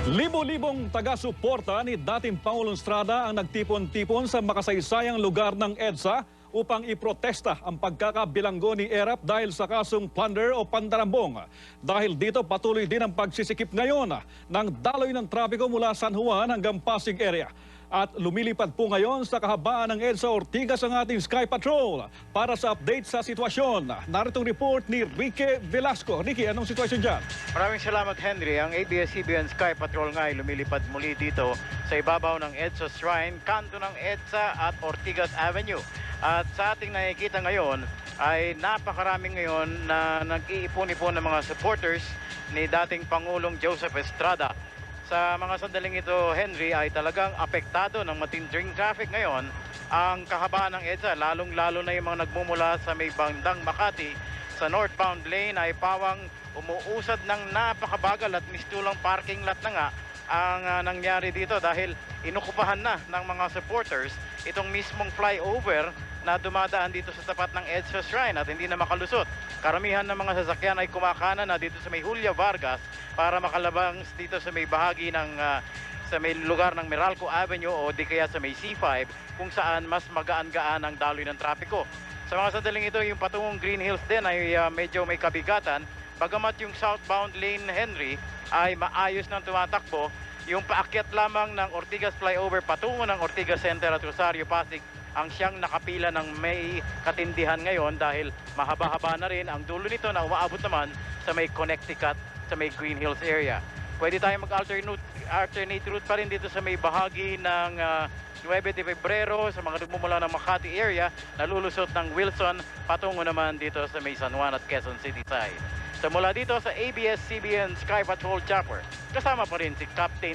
Libo-libong taga-suporta ni dating Pangulong Estrada ang nagtipon-tipon sa makasaysayang lugar ng EDSA upang iprotesta ang pagkakabilanggo ni ERAP dahil sa kasong plunder o pandarambong. Dahil dito patuloy din ang pagsisikip ngayon ng daloy ng trapiko mula San Juan hanggang Pasig area. At lumilipad po ngayon sa kahabaan ng EDSA Ortigas ang ating Sky Patrol para sa update sa sitwasyon. Narito ang report ni Ricky Velasco. Ricky, anong sitwasyon dyan? Maraming salamat, Henry. Ang ABS-CBN Sky Patrol nga ay lumilipad muli dito sa ibabaw ng EDSA Shrine, kanto ng EDSA at Ortigas Avenue. At sa ating nakikita ngayon ay napakaraming ngayon na nag-iipon-ipon ng mga supporters ni dating Pangulong Joseph Estrada. Sa mga sandaling ito, Henry, ay talagang apektado ng matinding traffic ngayon ang kahabaan ng EDSA, lalong-lalo na yung mga nagmumula sa may bandang Makati. Sa northbound lane ay pawang umuusad ng napakabagal at mistulang parking lot na nga ang nangyari dito dahil inukupahan na ng mga supporters itong mismong flyover na dumadaan dito sa tapat ng EDSA Shrine at hindi na makalusot. Karamihan ng mga sasakyan ay kumakanan na dito sa may Julia Vargas para makalabang dito sa may bahagi ng sa may lugar ng Meralco Avenue o di kaya sa may C5 kung saan mas magaan-gaan ang daloy ng trapiko. Sa mga sandaling ito, yung patungong Green Hills din ay medyo may kabigatan. Bagamat yung southbound lane, Henry, ay maayos nang tumatakbo, yung paakyat lamang ng Ortigas Flyover patungo ng Ortigas Center at Rosario Pasig ang siyang nakapila ng may katindihan ngayon dahil mahaba-haba na rin ang dulo nito na umaabot naman sa may Connecticut, sa may Green Hills area. Pwede tayo mag-alternate route pa rin dito sa may bahagi ng 9 de Febrero sa mga nagmumula ng Makati area na lulusot ng Wilson patungo naman dito sa may San Juan at Quezon City side. So mula dito sa ABS-CBN Sky Patrol Chopper, kasama pa rin si Captain